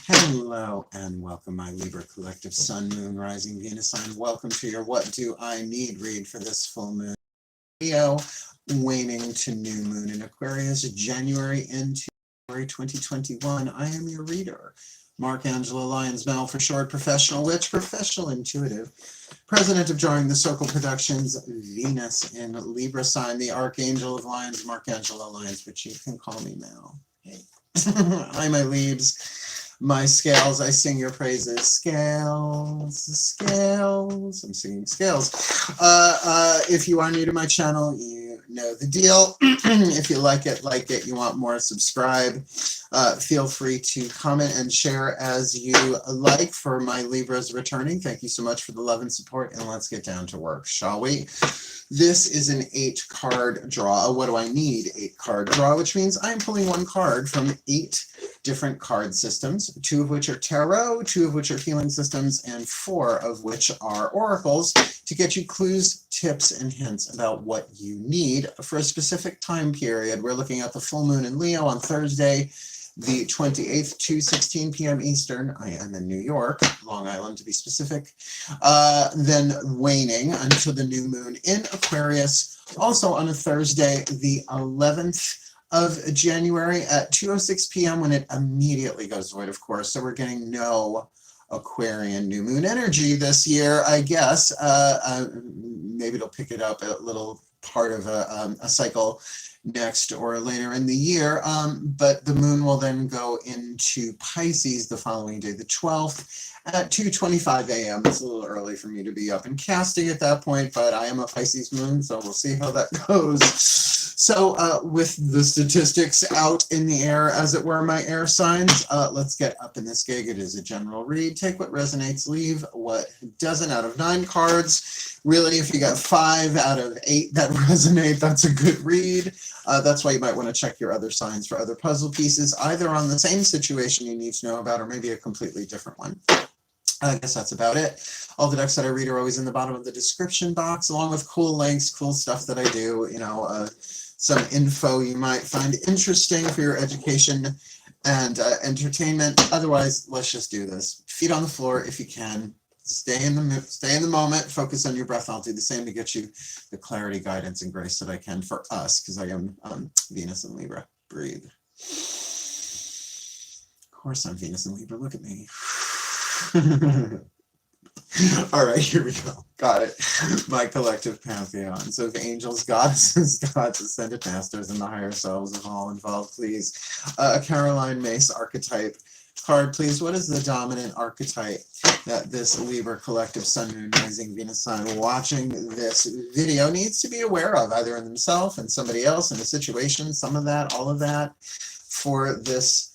Hello and welcome, my Libra collective Sun, Moon, Rising, Venus sign. Welcome to your What Do I Need read for this full moon. Leo, waning to new moon in Aquarius, January into February 2021. I am your reader. Mark Angela Lyons, Mel for short, professional witch, professional intuitive, president of DrawingTheCircle Productions, Venus in Libra sign, the Archangel of Lions, Mark Angela Lyons, but you can call me Mel. Hey. Hi, my Leaves. My scales, I sing your praises. Scales, scales, I'm singing scales. If you are new to my channel, you know the deal. If you like it, you want more, subscribe. Feel free to comment and share as you like. For my Libras returning, thank you so much for the love and support, and let's get down to work, shall we? This is an 8-card draw. What do I need? 8-card draw, which means I'm pulling one card from 8 different card systems, 2 of which are tarot, 2 of which are healing systems, and 4 of which are oracles, to get you clues, tips, and hints about what you need for a specific time period. We're looking at the full moon in Leo on Thursday, the 28th, 2:16 p.m. Eastern. I am in New York, Long Island to be specific. Then waning until the new moon in Aquarius, also on a Thursday, the 11th of January at 2:06 p.m. when it immediately goes void, of course. So we're getting no Aquarian new moon energy this year, I guess. Maybe it'll pick it up a little part of a cycle next or later in the year, but the moon will then go into Pisces the following day, the 12th, at 2:25 a.m. It's a little early for me to be up and casting at that point, but I am a Pisces moon, so we'll see how that goes. So with the statistics out in the air, as it were, my air signs, let's get up in this gig. It is a general read. Take what resonates, leave what doesn't. Out of 9 cards, really, if you got 5 out of 8 that resonate, that's a good read. That's why you might want to check your other signs for other puzzle pieces, either on the same situation you need to know about or maybe a completely different one. I guess that's about it. All the decks that I read are always in the bottom of the description box, along with cool links, cool stuff that I do, you know, some info you might find interesting for your education and entertainment. Otherwise, let's just do this. Feet on the floor if you can. Stay in the moment, focus on your breath. I'll do the same to get you the clarity, guidance, and grace that I can for us, because I am Venus and Libra. Breathe. Of course I'm Venus and Libra, look at me. All right, here we go. Got it. My collective pantheons of angels, goddesses, gods, ascended masters, and the higher selves of all involved, please. Caroline Mace archetype card, please. What is the dominant archetype that this Libra collective Sun, Moon, Rising, Venus sign watching this video needs to be aware of, either in themselves and somebody else in a situation, some of that, all of that, for this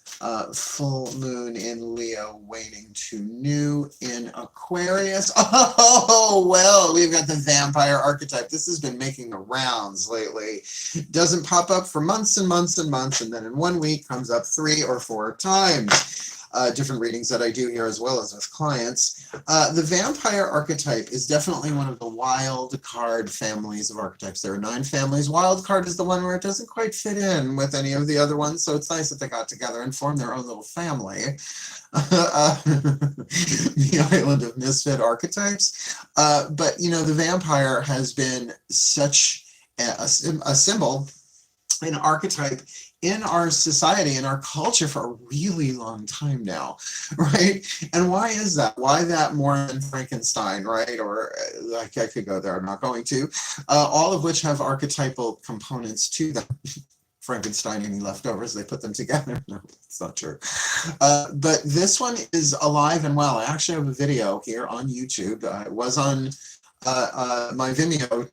full moon in Leo, waning to new in Aquarius? Oh, well, we've got the vampire archetype. This has been making the rounds lately. It doesn't pop up for months and months and months, and then in 1 week comes up 3 or 4 times. Different readings that I do here, as well as with clients. The vampire archetype is definitely one of the wild card families of archetypes. There are 9 families. Wild card is the one where it doesn't quite fit in with any of the other ones, so it's nice that they got together and formed their own little family. The island of misfit archetypes. But, you know, the vampire has been such a symbol, an archetype in our society, in our culture, for a really long time now, right? And why is that? Why that more than Frankenstein, right? Or like, I could go there, I'm not going to. All of which have archetypal components to them. Frankenstein, any leftovers, they put them together. No, it's not true. But this one is alive and well. I actually have a video here on YouTube. It was on my Vimeo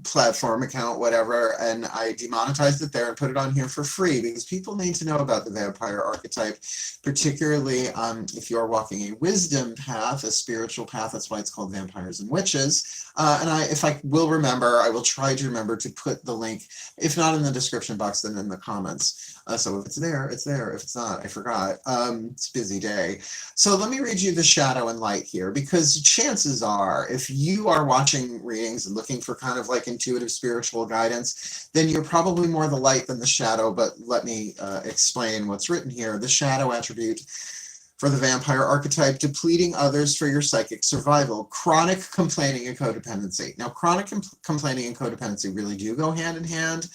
platform account, whatever, and I demonetized it there and put it on here for free, because people need to know about the vampire archetype, particularly if you're walking a wisdom path, a spiritual path. That's why it's called Vampires and Witches. And if I will remember, I will try to remember to put the link, if not in the description box, then in the comments. So if it's there, it's there. If it's not, I forgot. It's a busy day. So let me read you the shadow and light here, because chances are, if you are watching readings and looking for kind of like intuitive spiritual guidance, then you're probably more the light than the shadow. But let me explain what's written here. The shadow attribute for the vampire archetype, depleting others for your psychic survival, chronic complaining and codependency. Now, chronic complaining and codependency really do go hand in hand,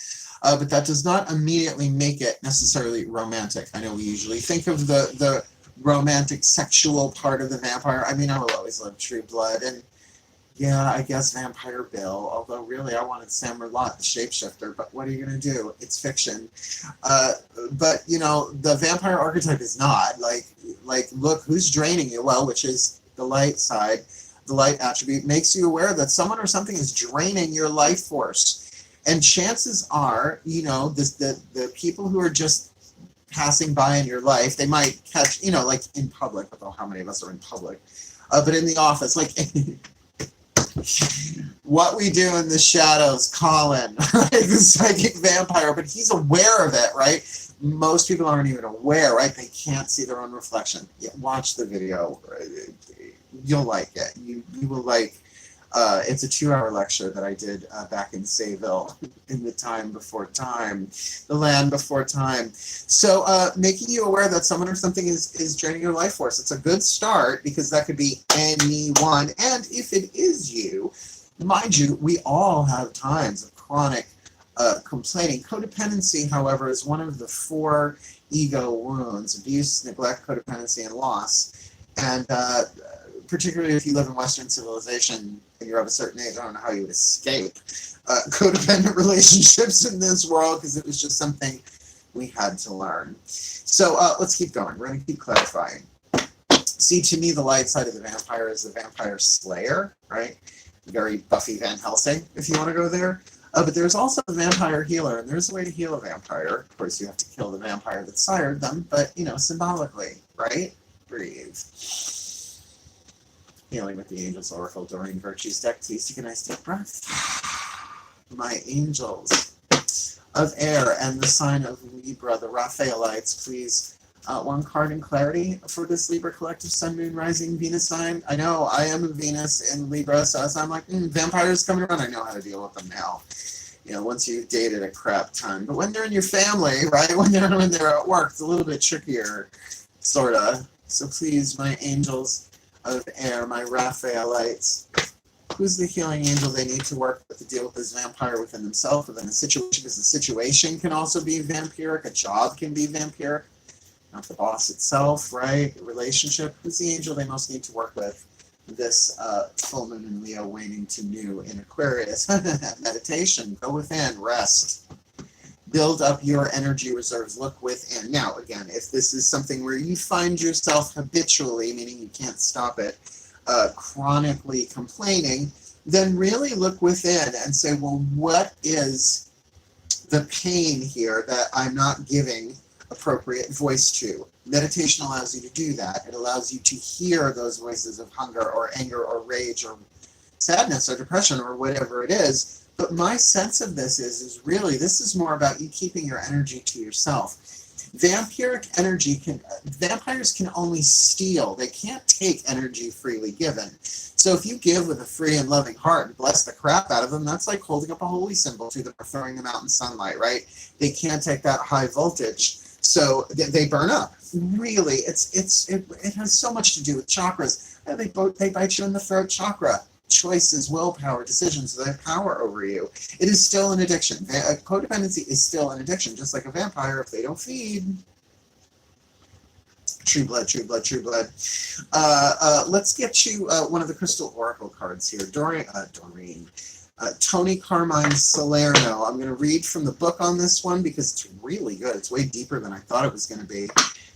but that does not immediately make it necessarily romantic. I know we usually think of the romantic sexual part of the vampire. I mean, I will always love True Blood, and yeah, I guess Vampire Bill, although really I wanted Sam Merlot, the shapeshifter, but what are you going to do? It's fiction. But, you know, the vampire archetype is not. Like, look, who's draining you? Well, which is the light side. The light attribute makes you aware that someone or something is draining your life force. And chances are, you know, the people who are just passing by in your life, they might catch, you know, like in public, although how many of us are in public? But in the office, like... What we do in the shadows, Colin, right? The psychic vampire, but he's aware of it, right? Most people aren't even aware, right? They can't see their own reflection. Yeah, watch the video. You'll like it. You will like. It's a 2-hour lecture that I did back in Sayville, in the time before time, the land before time. So making you aware that someone or something is draining your life force. It's a good start because that could be anyone. And if it is you, mind you, we all have times of chronic complaining. Codependency, however, is one of the 4 ego wounds: abuse, neglect, codependency, and loss. And particularly if you live in Western civilization and you're of a certain age, I don't know how you would escape codependent relationships in this world, because it was just something we had to learn. So let's keep going. We're going to keep clarifying. See, to me, the light side of the vampire is the vampire slayer, right? Very Buffy Van Helsing, if you want to go there. But there's also the vampire healer, and there's a way to heal a vampire. Of course, you have to kill the vampire that sired them, but, you know, symbolically, right? Breathe. Healing with the Angels Oracle, Doreen Virtue's deck. Please take a nice deep breath. My angels of air and the sign of Libra, the Raphaelites, please. 1 card in clarity for this Libra collective Sun, Moon, Rising, Venus sign. I know I am a Venus in Libra, so as I'm like, vampires coming around, I know how to deal with them now. You know, once you've dated a crap ton. But when they're in your family, right, when they're at work, it's a little bit trickier, sort of. So please, my angels of air, my Raphaelites, who's the healing angel they need to work with to deal with this vampire within themselves, within a situation, because the situation can also be vampiric, a job can be vampiric, not the boss itself, right? A relationship. Who's the angel they most need to work with this full moon in Leo, waning to new in Aquarius? Meditation, go within, rest. Build up your energy reserves, look within. Now, again, if this is something where you find yourself habitually, meaning you can't stop it, chronically complaining, then really look within and say, well, what is the pain here that I'm not giving appropriate voice to? Meditation allows you to do that. It allows you to hear those voices of hunger or anger or rage or sadness or depression or whatever it is. But my sense of this is really, this is more about you keeping your energy to yourself. Vampiric energy vampires can only steal. They can't take energy freely given. So if you give with a free and loving heart and bless the crap out of them, that's like holding up a holy symbol to them or throwing them out in sunlight, right? They can't take that high voltage. So they burn up. Really, it has so much to do with chakras. They bite you in the throat chakra. Choices, willpower, decisions, they have power over you. It is still an addiction. Codependency is still an addiction, just like a vampire if they don't feed. True blood, true blood, true blood. Let's get you one of the crystal oracle cards here. Tony Carmine Salerno. I'm going to read from the book on this one because it's really good. It's way deeper than I thought it was going to be.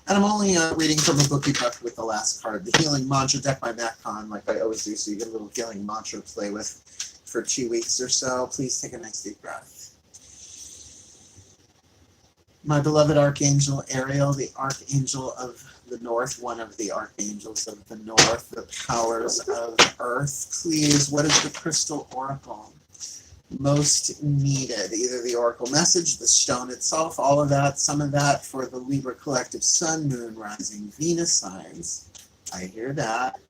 And I'm only reading from a bookie book with the last card, the Healing Mantra deck by MacCon, like I always do, so you get a little healing mantra to play with for 2 weeks or so. Please take a nice deep breath. My beloved Archangel Ariel, the Archangel of the North, one of the Archangels of the North, the powers of Earth, please, what is the crystal oracle most needed? Either the oracle message, the stone itself, all of that, some of that for the Libra collective Sun, Moon, Rising, Venus signs. I hear that.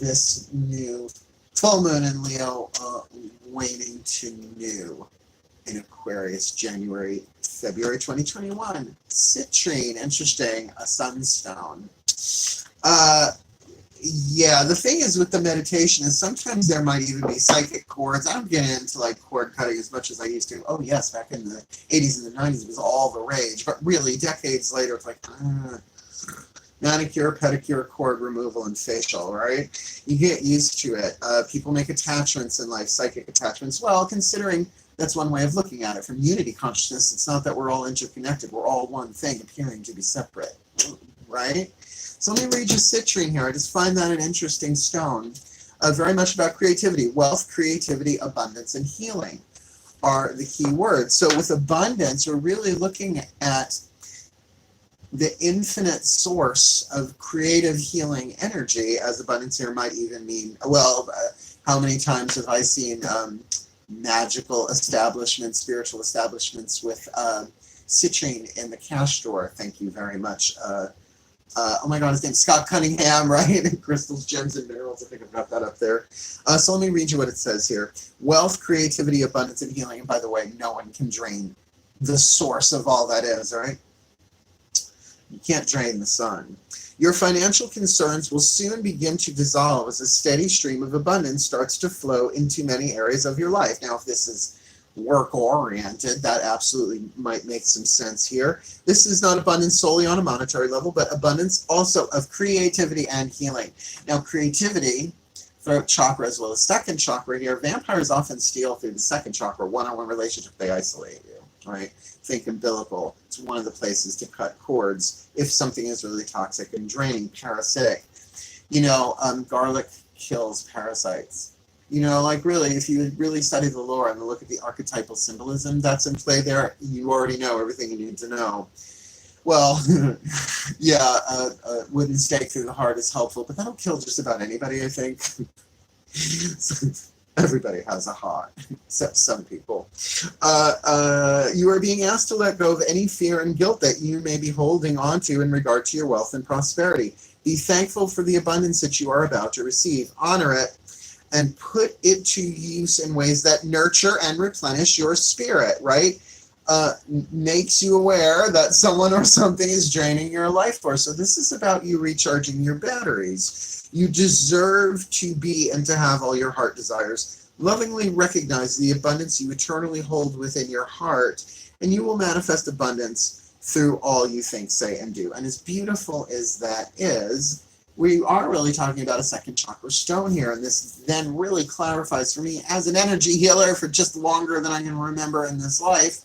This new full moon in Leo, waning to new in Aquarius, February 2021. Citrine, interesting, a sunstone. Yeah, the thing is with the meditation is sometimes there might even be psychic chords. I don't get into like chord cutting as much as I used to. Oh yes, back in the 80s and the 90s it was all the rage. But really, decades later, it's like manicure, pedicure, cord removal, and facial, right? You get used to it. People make attachments in life, psychic attachments. Well, considering that's one way of looking at it. From unity consciousness, it's not that we're all interconnected. We're all one thing appearing to be separate, right? So let me read you citrine here. I just find that an interesting stone. Very much about creativity. Wealth, creativity, abundance, and healing are the key words. So with abundance, we're really looking at the infinite source of creative healing energy, as abundance here might even mean, well, how many times have I seen magical establishments, spiritual establishments with citrine in the cash drawer? Thank you very much. Oh my God, his name's Scott Cunningham, right? Crystals, gems, and minerals. I think I've got that up there. So let me read you what it says here. Wealth, creativity, abundance, and healing. And by the way, no one can drain the source of all that is, right? You can't drain the sun. Your financial concerns will soon begin to dissolve as a steady stream of abundance starts to flow into many areas of your life. Now, if this is work-oriented, that absolutely might make some sense here. This is not abundance solely on a monetary level, but abundance also of creativity and healing. Now, creativity, throat chakra as well as second chakra here, vampires often steal through the second chakra, one-on-one relationship, they isolate you, right? Think umbilical. It's one of the places to cut cords if something is really toxic and draining, parasitic. You know, garlic kills parasites. You know, like really, if you really study the lore and look at the archetypal symbolism that's in play there, you already know everything you need to know. Well, yeah, a wooden stake through the heart is helpful, but that'll kill just about anybody, I think. Everybody has a heart, except some people. You are being asked to let go of any fear and guilt that you may be holding on to in regard to your wealth and prosperity. Be thankful for the abundance that you are about to receive. Honor it and put it to use in ways that nurture and replenish your spirit, right? Makes you aware that someone or something is draining your life force. So this is about you recharging your batteries. You deserve to be and to have all your heart desires. Lovingly recognize the abundance you eternally hold within your heart, and you will manifest abundance through all you think, say, and do. And as beautiful as that is, we are really talking about a second chakra stone here, and this then really clarifies for me as an energy healer for just longer than I can remember in this life.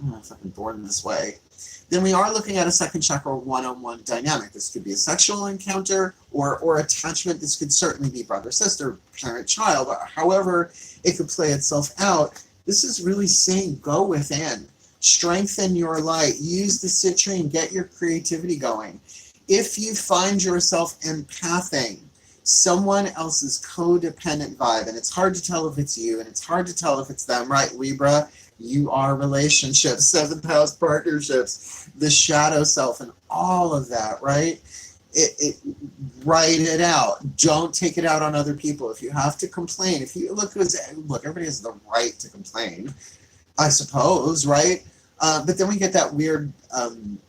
I'm fucking born this way. Then we are looking at a second chakra one-on-one dynamic. This could be a sexual encounter or attachment. This could certainly be brother, sister, parent, child. However it could play itself out. This is really saying go within. Strengthen your light. Use the citrine. Get your creativity going. If you find yourself empathing someone else's codependent vibe, and it's hard to tell if it's you and it's hard to tell if it's them, right, Libra? You are relationships, seventh house partnerships, the shadow self, and all of that, right? Write it out. Don't take it out on other people. If you have to complain, if you look, everybody has the right to complain, I suppose, right? But then we get that weird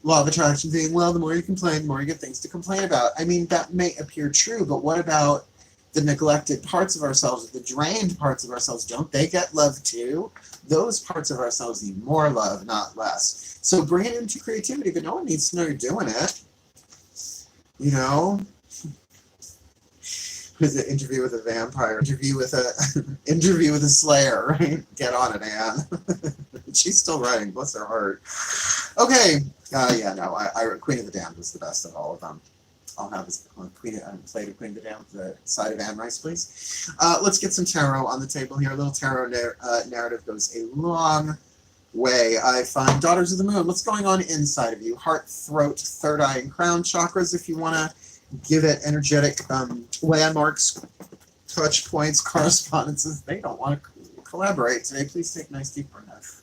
law of attraction thing. Well, the more you complain, the more you get things to complain about. I mean, that may appear true, but what about the neglected parts of ourselves, the drained parts of ourselves? Don't they get love too? Those parts of ourselves need more love, not less. So bring it into creativity, but no one needs to know you're doing it. You know? With an interview with a vampire, interview with a slayer, right? Get on it, Anne. She's still writing, bless her heart. Okay, yeah, no, Queen of the Damned was the best of all of them. I'll have this play to Queen of the Damned to the side of Anne Rice, please. Let's get some tarot on the table here. A little tarot narrative goes a long way. I find Daughters of the Moon. What's going on inside of you? Heart, throat, third eye, and crown chakras. If you want to give it energetic landmarks, touch points, correspondences. They don't want to collaborate today. Please take a nice deep breath.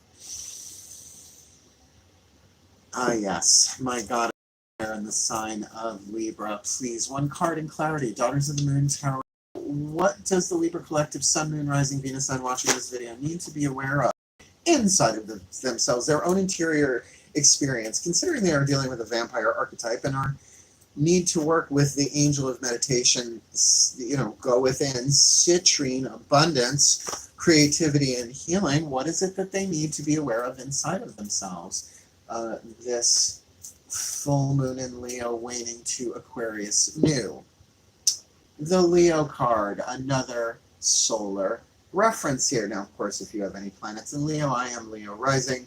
Ah, yes, my God, in the sign of Libra. Please, one card in clarity. Daughters of the Moon Tarot. What does the Libra collective Sun, Moon, Rising, Venus sign watching this video need to be aware of inside of themselves, their own interior experience, considering they are dealing with a vampire archetype and are need to work with the angel of meditation, you know, go within, citrine, abundance, creativity, and healing. What is it that they need to be aware of inside of themselves? This full moon in Leo waning to Aquarius new. The Leo card, another solar reference here. Now, of course, if you have any planets in Leo, I am Leo rising.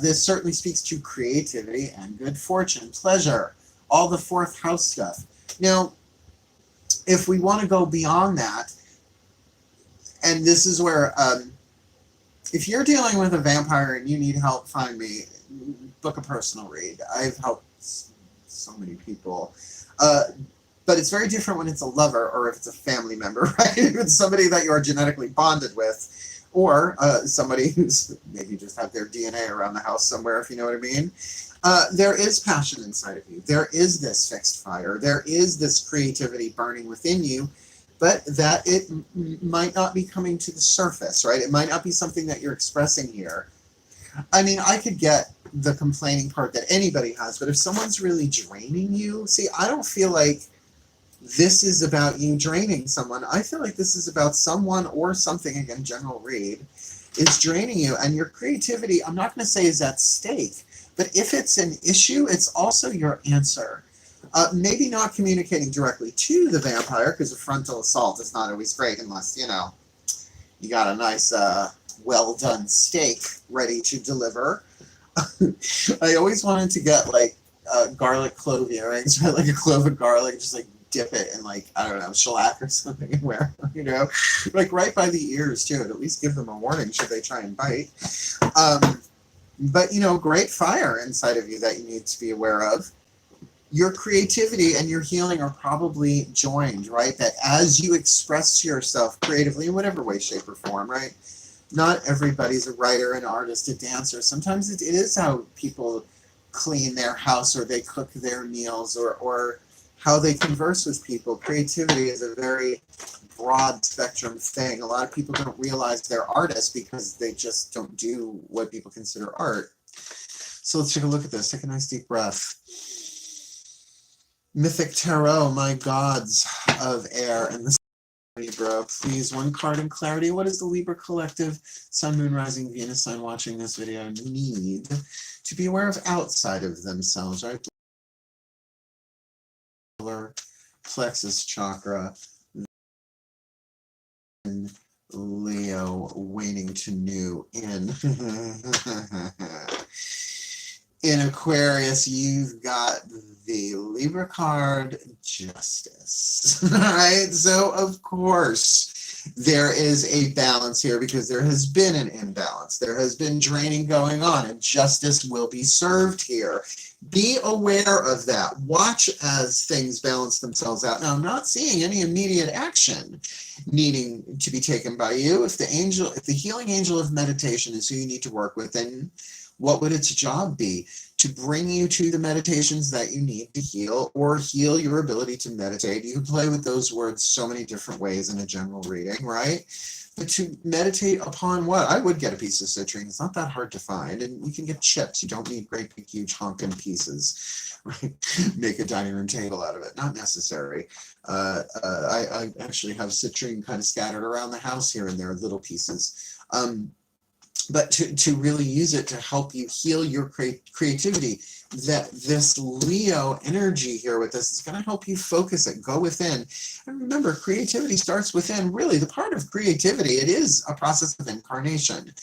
This certainly speaks to creativity and good fortune, pleasure, all the fourth house stuff. Now, if we want to go beyond that, and this is where, if you're dealing with a vampire and you need help, find me, book a personal read. I've helped so many people. But it's very different when it's a lover or if it's a family member, right? If it's somebody that you are genetically bonded with, or somebody who's maybe just have their DNA around the house somewhere, if you know what I mean. There is passion inside of you. There is this fixed fire. There is this creativity burning within you, but that it might not be coming to the surface, right? It might not be something that you're expressing here. I mean, I could get the complaining part that anybody has, but if someone's really draining you, see, I don't feel like this is about you draining someone. I feel like this is about someone or something, again, general read, is draining you, and your creativity, I'm not going to say is at stake, but if it's an issue, it's also your answer. Maybe not communicating directly to the vampire, because a frontal assault is not always great unless, you know, you got a nice, well-done steak ready to deliver. I always wanted to get, like, garlic clove earrings, right? Like a clove of garlic, just, like, dip it in, like, I don't know, shellac or something and wear, you know, like right by the ears too, and at least give them a warning should they try and bite. But, you know, great fire inside of you that you need to be aware of. Your creativity and your healing are probably joined, right? That as you express yourself creatively in whatever way, shape, or form, right? Not everybody's a writer, an artist, a dancer. Sometimes it is how people clean their house or they cook their meals or how they converse with people. Creativity is a very broad spectrum thing. A lot of people don't realize they're artists because they just don't do what people consider art. So let's take a look at this. Take a nice deep breath. Mythic Tarot, my gods of air, and this Libra, please, one card in clarity. What does the Libra collective, Sun, Moon, Rising, Venus sign watching this video need to be aware of outside of themselves, right? Plexus chakra, Leo waning to new in Aquarius. You've got the Libra card, Justice. Right? So of course there is a balance here because there has been an imbalance. There has been draining going on, and justice will be served here. Be aware of that. Watch as things balance themselves out. Now, I'm not seeing any immediate action needing to be taken by you. If the healing angel of meditation is who you need to work with, then what would its job be? To bring you to the meditations that you need to heal, or heal your ability to meditate. You can play with those words so many different ways in a general reading, right? But to meditate upon what? I would get a piece of citrine. It's not that hard to find, and you can get chips. You don't need great big huge honking pieces, right? Make a dining room table out of it. Not necessary. I actually have citrine kind of scattered around the house here and there, little pieces. But to really use it to help you heal your creativity, that this Leo energy here with this is going to help you focus it, go within. And remember, creativity starts within. Really, the part of creativity, it is a process of incarnation,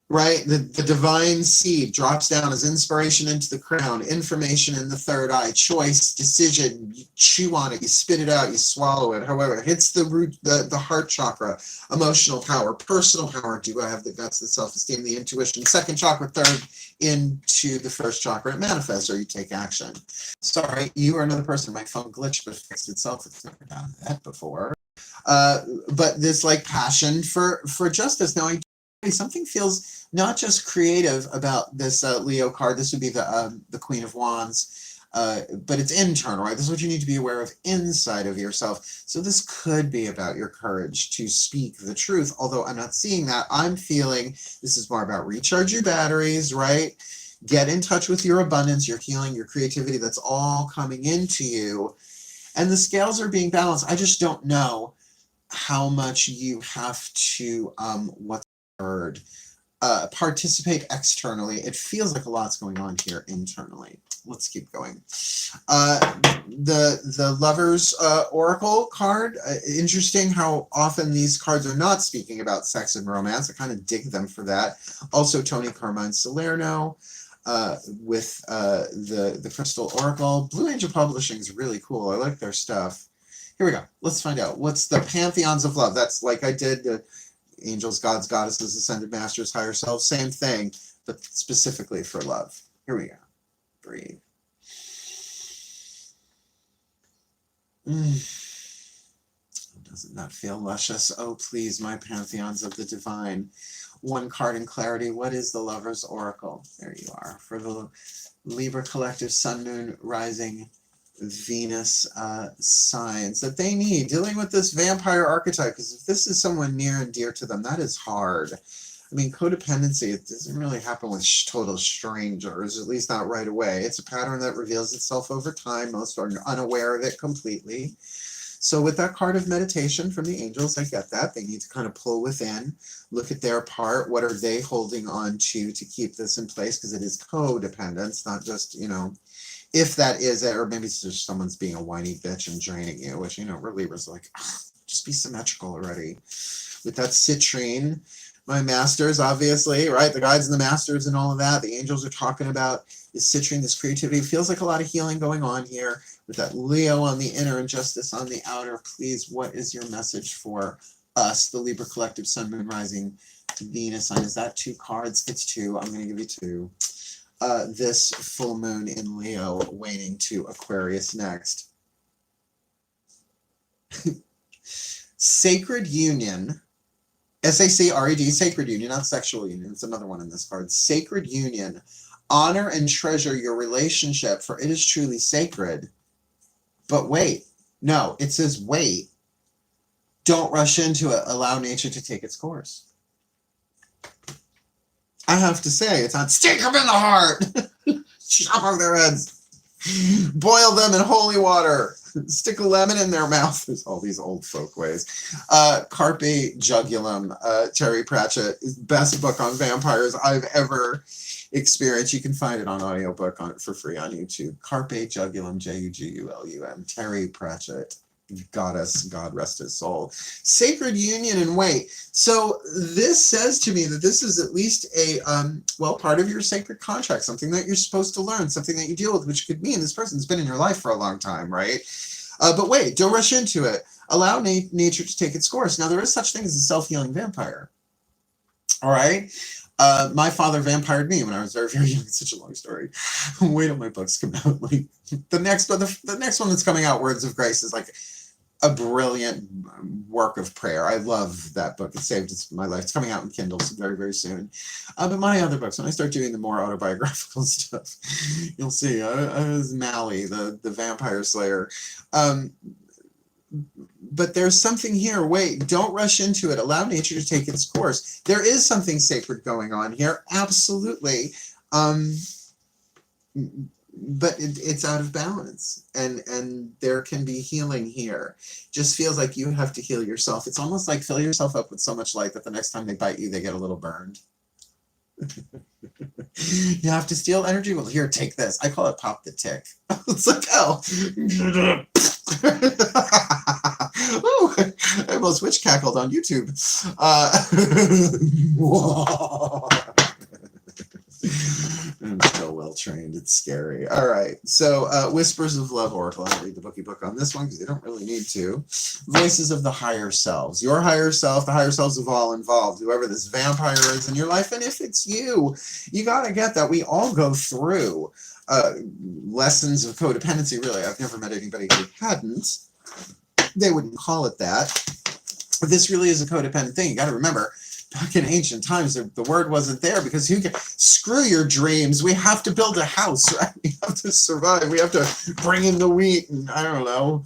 right? The divine seed drops down as inspiration into the crown, information in the third eye, choice, decision. You chew on it, you spit it out, you swallow it. However, it hits the root, the heart chakra, emotional power, personal power. Do I have the guts, the self-esteem, the intuition? Second chakra, third into the first chakra. It manifests, or you take action. Sorry, you are another person. My phone glitched, but it fixed itself. It's never done that before. But this like passion for justice. Now, something feels not just creative about this Leo card. This would be the Queen of Wands, but it's internal, right? This is what you need to be aware of inside of yourself. So this could be about your courage to speak the truth, although I'm not seeing that. I'm feeling this is more about recharge your batteries, right? Get in touch with your abundance, your healing, your creativity. That's all coming into you. And the scales are being balanced. I just don't know how much you have to, what's the word? Participate externally. It feels like a lot's going on here internally. Let's keep going. The Lover's Oracle card. Interesting how often these cards are not speaking about sex and romance. I kind of dig them for that. Also, Tony Carmine Salerno with the Crystal Oracle. Blue Angel Publishing is really cool. I like their stuff. Here we go. Let's find out. What's the Pantheons of Love? That's like I did angels, gods, goddesses, ascended masters, higher selves. Same thing, but specifically for love. Here we go. Breathe. Doesn't that feel luscious? Oh, please, my pantheons of the divine. One card in clarity. What is the Lover's Oracle? There you are. For the Libra collective sun, moon, rising, Venus signs that they need dealing with this vampire archetype, because if this is someone near and dear to them, that is hard. I mean, codependency, it doesn't really happen with total strangers, at least not right away. It's a pattern that reveals itself over time. Most are unaware of it completely. So with that card of meditation from the angels, I get that. They need to kind of pull within, look at their part. What are they holding on to keep this in place? Because it is codependence, not just, you know, if that is it, or maybe it's just someone's being a whiny bitch and draining you, which, you know, we're Libras, like, just be symmetrical already. With that citrine, my masters, obviously, right? The guides and the masters and all of that. The angels are talking about this citrine, this creativity. It feels like a lot of healing going on here. With that Leo on the inner and Justice on the outer, please, what is your message for us, the Libra collective, sun, moon, rising, Venus sign? Is that 2 cards? It's 2. I'm going to give you 2. This full moon in Leo, waning to Aquarius next. Sacred union, S-A-C-R-E-D, sacred union, not sexual union. It's another one in this card. Sacred union. Honor and treasure your relationship, for it is truly sacred. But wait, no, it says wait. Don't rush into it. Allow nature to take its course. I have to say, it's not stick them in the heart, chop off their heads, boil them in holy water, stick a lemon in their mouth. There's all these old folk ways. Carpe Jugulum, Terry Pratchett, best book on vampires I've ever experienced. You can find it on audiobook for free on YouTube. Carpe Jugulum, J-U-G-U-L-U-M, Terry Pratchett. Goddess, God rest his soul. Sacred union and wait. So this says to me that this is at least a, well, part of your sacred contract, something that you're supposed to learn, something that you deal with, which could mean this person's been in your life for a long time, right? But wait, don't rush into it. Allow nature to take its course. Now, there is such thing as a self-healing vampire. All right? My father vampired me when I was very, very young. It's such a long story. Wait till my books come out. Like the next one that's coming out, Words of Grace, is like a brilliant work of prayer. I love that book. It saved my life. It's coming out in Kindle very, very soon. But my other books, when I start doing the more autobiographical stuff, you'll see. I was Mally, the vampire slayer. But there's something here. Wait, don't rush into it. Allow nature to take its course. There is something sacred going on here. Absolutely. But it's out of balance. And there can be healing here. Just feels like you have to heal yourself. It's almost like fill yourself up with so much light that the next time they bite you, they get a little burned. You have to steal energy. Well, here, take this. I call it pop the tick. It's like, oh. Ooh, I almost witch cackled on YouTube. I'm still well trained. It's scary. All right. So, Whispers of Love Oracle. I'll read the book on this one because you don't really need to. Voices of the higher selves. Your higher self, the higher selves of all involved, whoever this vampire is in your life. And if it's you, you got to get that we all go through lessons of codependency. Really, I've never met anybody who hadn't. They wouldn't call it that. But this really is a codependent thing. You got to remember, back in ancient times, the word wasn't there because screw your dreams. We have to build a house, right? We have to survive. We have to bring in the wheat and, I don't know,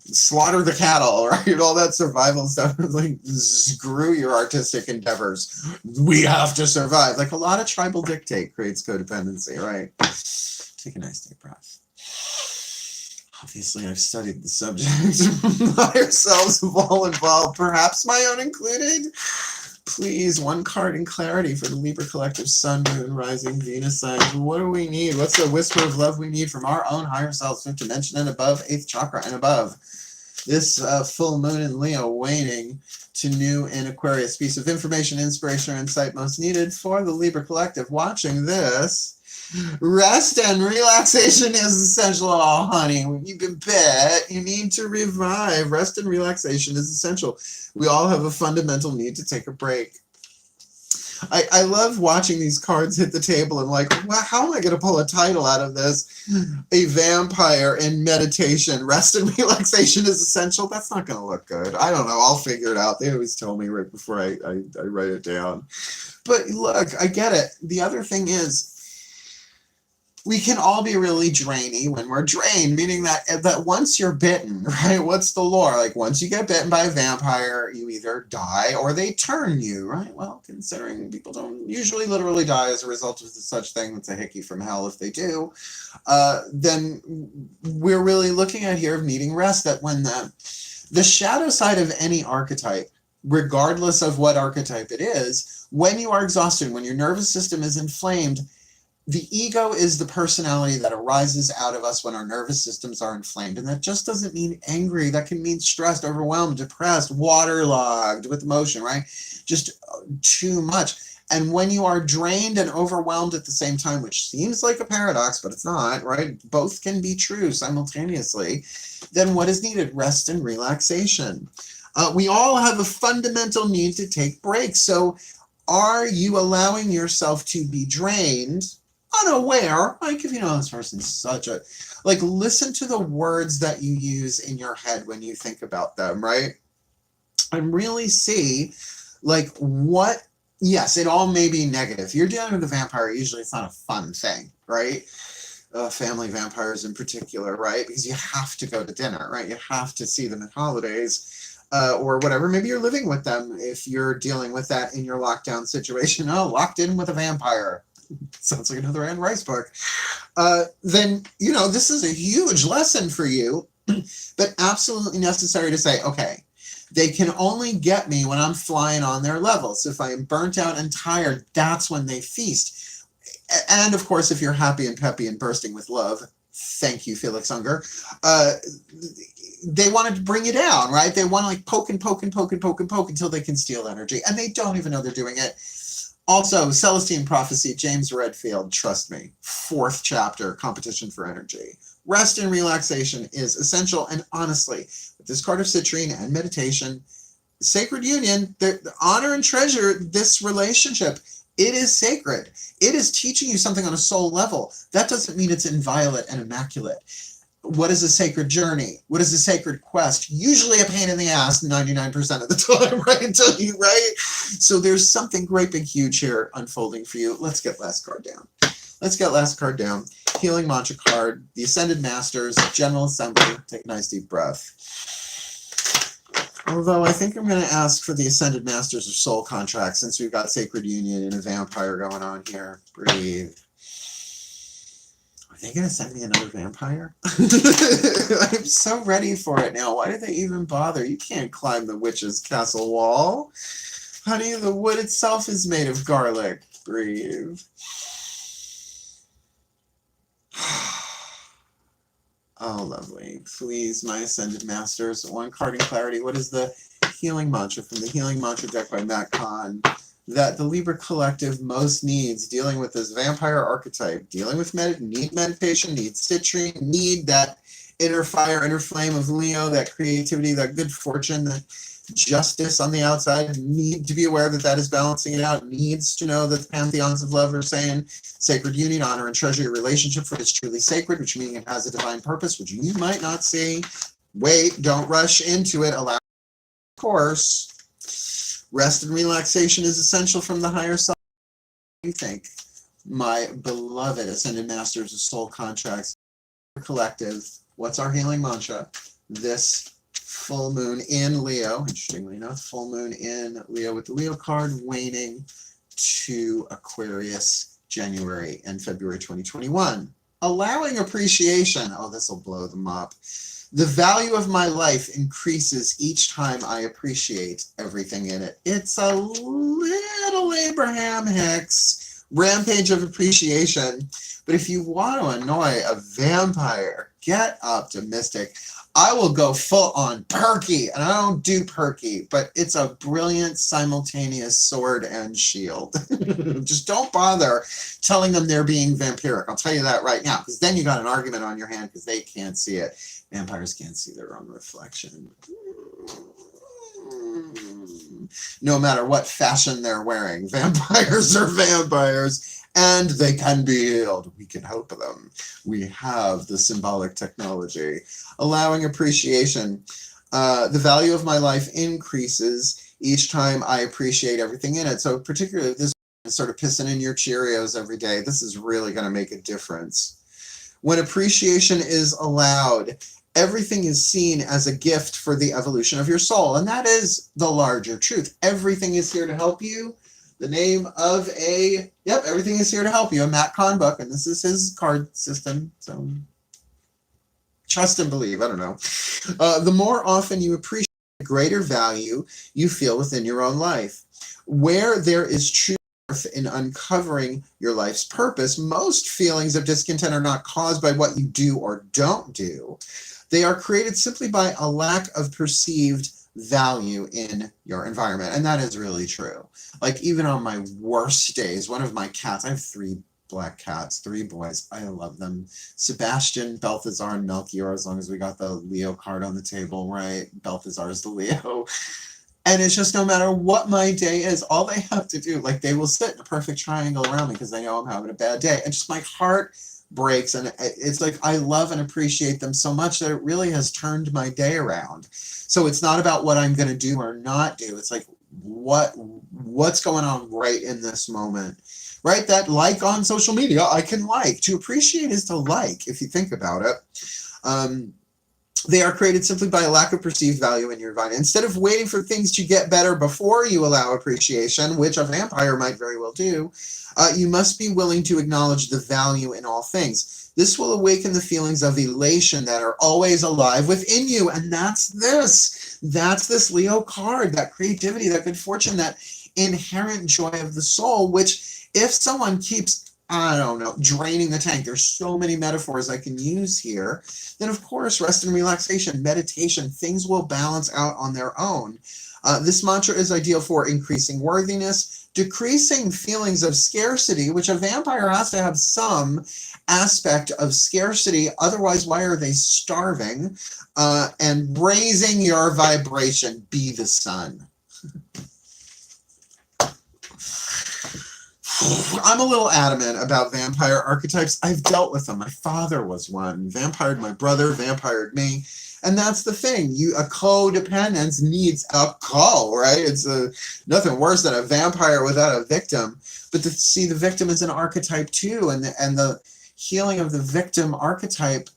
slaughter the cattle, right? All that survival stuff. Like, screw your artistic endeavors. We have to survive. Like, a lot of tribal dictate creates codependency, right? Take a nice deep breath. Obviously, I've studied the subject. Higher selves have all involved, perhaps my own included. Please, one card in clarity for the Libra Collective Sun, Moon, Rising, Venus signs. What do we need? What's the whisper of love we need from our own higher selves, 5th dimension and above, 8th chakra and above? This full moon in Leo, waning to new in Aquarius. Piece of information, inspiration, or insight most needed for the Libra Collective watching this. Rest and relaxation is essential. Oh, honey, you can bet you need to revive. Rest and relaxation is essential. We all have a fundamental need to take a break. I love watching these cards hit the table and like, well, how am I going to pull a title out of this? A vampire in meditation. Rest and relaxation is essential. That's not going to look good. I don't know. I'll figure it out. They always tell me right before I write it down. But look, I get it. The other thing is, we can all be really drainy when we're drained, meaning that once you're bitten, right? What's the lore? Like, once you get bitten by a vampire, you either die or they turn you, right? Well, considering people don't usually literally die as a result of such thing, it's a hickey from hell if they do, then we're really looking at here of needing rest, that when the shadow side of any archetype, regardless of what archetype it is, when you are exhausted, when your nervous system is inflamed, the ego is the personality that arises out of us when our nervous systems are inflamed. And that just doesn't mean angry. That can mean stressed, overwhelmed, depressed, waterlogged with emotion, right? Just too much. And when you are drained and overwhelmed at the same time, which seems like a paradox, but it's not, right? Both can be true simultaneously. Then what is needed? Rest and relaxation. We all have a fundamental need to take breaks. So are you allowing yourself to be drained, unaware? Like, if you know this person's such a, like, listen to the words that you use in your head when you think about them, right? And really see, like, what, yes, it all may be negative. You're dealing with a vampire, usually it's not a fun thing, right? Family vampires in particular, right? Because you have to go to dinner, right? You have to see them at holidays. Or whatever, maybe you're living with them if you're dealing with that in your lockdown situation. Oh, locked in with a vampire. Sounds like another Anne Rice book. Then, you know, this is a huge lesson for you, but absolutely necessary to say, okay, they can only get me when I'm flying on their level. So if I am burnt out and tired, that's when they feast. And of course, if you're happy and peppy and bursting with love, thank you, Felix Unger, they wanted to bring you down, right? They want to like poke and poke and poke and poke and poke until they can steal energy. And they don't even know they're doing it. Also, Celestine Prophecy, James Redfield, trust me, 4th chapter, Competition for Energy. Rest and relaxation is essential. And honestly, with this card of citrine and meditation, sacred union, honor and treasure this relationship. It is sacred. It is teaching you something on a soul level. That doesn't mean it's inviolate and immaculate. What is a sacred journey? What is a sacred quest? Usually a pain in the ass 99% of the time, right? Until you, right? So there's something great big huge here unfolding for you. Let's get last card down. Let's get last card down. Healing mantra card, the Ascended Masters, General Assembly. Take a nice deep breath. Although I think I'm going to ask for the Ascended Masters of Soul Contract since we've got Sacred Union and a vampire going on here. Breathe. Are they going to send me another vampire? I'm so ready for it now. Why did they even bother? You can't climb the witch's castle wall. Honey, the wood itself is made of garlic. Breathe. Oh, lovely. Please, my Ascended Masters. One card in clarity. What is the healing mantra from the Healing Mantra deck by Matt Kahn that the Libra Collective most needs dealing with this vampire archetype, dealing with need meditation, need citrine, need that inner fire, inner flame of Leo, that creativity, that good fortune, that justice on the outside, need to be aware that that is balancing it out, needs to know that the pantheons of love are saying sacred union, honor and treasure your relationship, for it's truly sacred, which means it has a divine purpose, which you might not see. Wait, don't rush into it. Allow, of course. Rest and relaxation is essential from the higher self. What do you think? My beloved Ascended Masters of Soul Contracts Collective, what's our healing mantra? This full moon in Leo, interestingly enough, full moon in Leo with the Leo card, waning to Aquarius, January and February 2021. Allowing appreciation. Oh, this will blow them up. The value of my life increases each time I appreciate everything in it. It's a little Abraham Hicks rampage of appreciation. But if you want to annoy a vampire, get optimistic. I will go full on perky, and I don't do perky, but it's a brilliant simultaneous sword and shield. Just don't bother telling them they're being vampiric. I'll tell you that right now, because then you got an argument on your hand because they can't see it. Vampires can't see their own reflection. No matter what fashion they're wearing, vampires are vampires. And they can be healed. We can help them. We have the symbolic technology. Allowing appreciation. The value of my life increases each time I appreciate everything in it. So particularly this is sort of pissing in your Cheerios every day. This is really going to make a difference. When appreciation is allowed, everything is seen as a gift for the evolution of your soul. And that is the larger truth. Everything is here to help you. The name of everything is here to help you, a Matt Kahn book, and this is his card system, so trust and believe, I don't know. The more often you appreciate, the greater value you feel within your own life. Where there is truth in uncovering your life's purpose, most feelings of discontent are not caused by what you do or don't do. They are created simply by a lack of perceived value in your environment. And that is really true. Like even on my worst days, one of my cats, I have 3 black cats, 3 boys. I love them. Sebastian, Balthazar, and Melchior, as long as we got the Leo card on the table, right? Balthazar is the Leo. And it's just no matter what my day is, all they have to do, like they will sit in a perfect triangle around me because they know I'm having a bad day. And just my heart breaks, and it's like I love and appreciate them so much that it really has turned my day around. So it's not about what I'm going to do or not do. It's like what's going on right in this moment, right? That like on social media, I can like. To appreciate is to like, if you think about it. They are created simply by a lack of perceived value in your environment. Instead of waiting for things to get better before you allow appreciation, which a vampire might very well do, you must be willing to acknowledge the value in all things. This will awaken the feelings of elation that are always alive within you. And that's this. That's this Leo card, that creativity, that good fortune, that inherent joy of the soul, which if someone keeps, I don't know, draining the tank, there's so many metaphors I can use here, then of course rest and relaxation, meditation, things will balance out on their own. This mantra is ideal for increasing worthiness, decreasing feelings of scarcity, which a vampire has to have some aspect of scarcity, otherwise why are they starving? And raising your vibration, be the sun. I'm a little adamant about vampire archetypes. I've dealt with them. My father was one. Vampired my brother, vampired me. And that's the thing. A codependence needs a co, right? It's nothing worse than a vampire without a victim. But to see the victim as an archetype too, and the healing of the victim archetype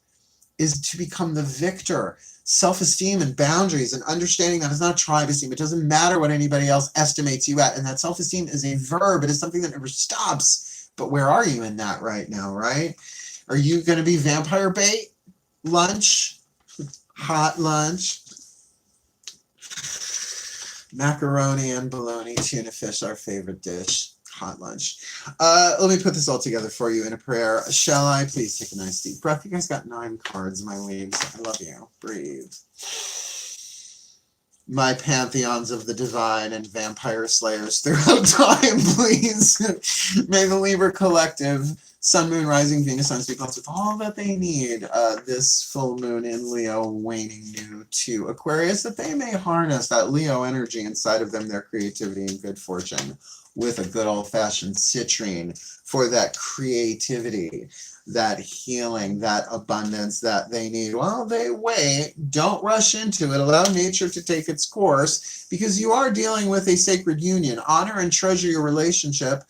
is to become the victor. Self-esteem and boundaries and understanding that it's not tribe esteem. It doesn't matter what anybody else estimates you at. And that self-esteem is a verb. It is something that never stops. But where are you in that right now, right? Are you going to be vampire bait? Lunch? Hot lunch? Macaroni and bologna, tuna fish, our favorite dish. Hot lunch. Let me put this all together for you in a prayer. Shall I? Please take a nice deep breath. You guys got 9 cards, my leaves. I love you. Breathe. My pantheons of the divine and vampire slayers throughout time, please. May the Libra collective, Sun, Moon, Rising, Venus, Sun, be blessed with all that they need this full moon in Leo, waning new to Aquarius, that they may harness that Leo energy inside of them, their creativity and good fortune, with a good old-fashioned citrine for that creativity. that healing, that abundance that they need. While they wait, don't rush into it. Allow nature to take its course, because you are dealing with a sacred union. Honor and treasure your relationship,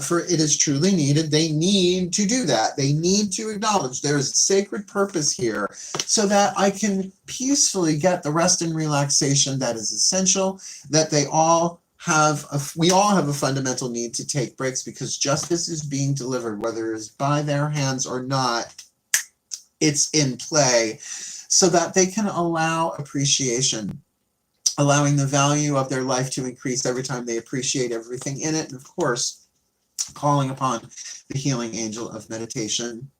for it is truly needed. They need to do that. They need to acknowledge there is a sacred purpose here, so that I can peacefully get the rest and relaxation that is essential, that we all have a fundamental need to take breaks, because justice is being delivered, whether it's by their hands or not. It's in play, so that they can allow appreciation, allowing the value of their life to increase every time they appreciate everything in it. And of course, calling upon the healing angel of meditation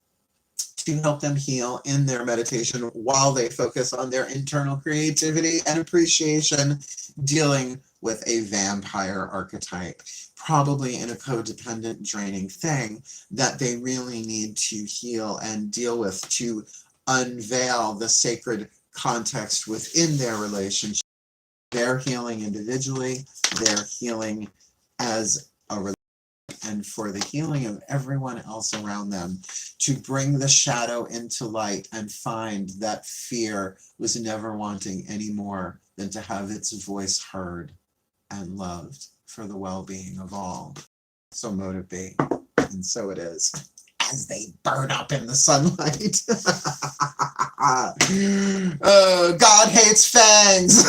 to help them heal in their meditation while they focus on their internal creativity and appreciation, dealing with a vampire archetype, probably in a codependent, draining thing that they really need to heal and deal with, to unveil the sacred context within their relationship. They're healing individually, they're healing as a relationship, and for the healing of everyone else around them, to bring the shadow into light and find that fear was never wanting any more than to have its voice heard and loved for the well-being of all. So mote it be, and so it is, as they burn up in the sunlight. God hates fangs.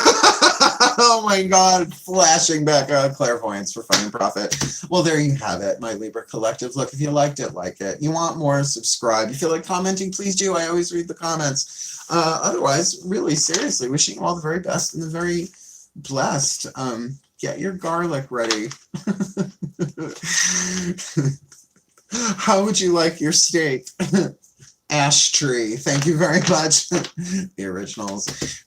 Oh my God, flashing back clairvoyance for fun and profit. Well, there you have it, my Libra collective. Look, if you liked it, like it. You want more, subscribe. You feel like commenting, please do. I always read the comments. Otherwise, really, seriously, wishing you all the very best and the very blessed. Get your garlic ready. How would you like your steak? Ash tree. Thank you very much. The originals.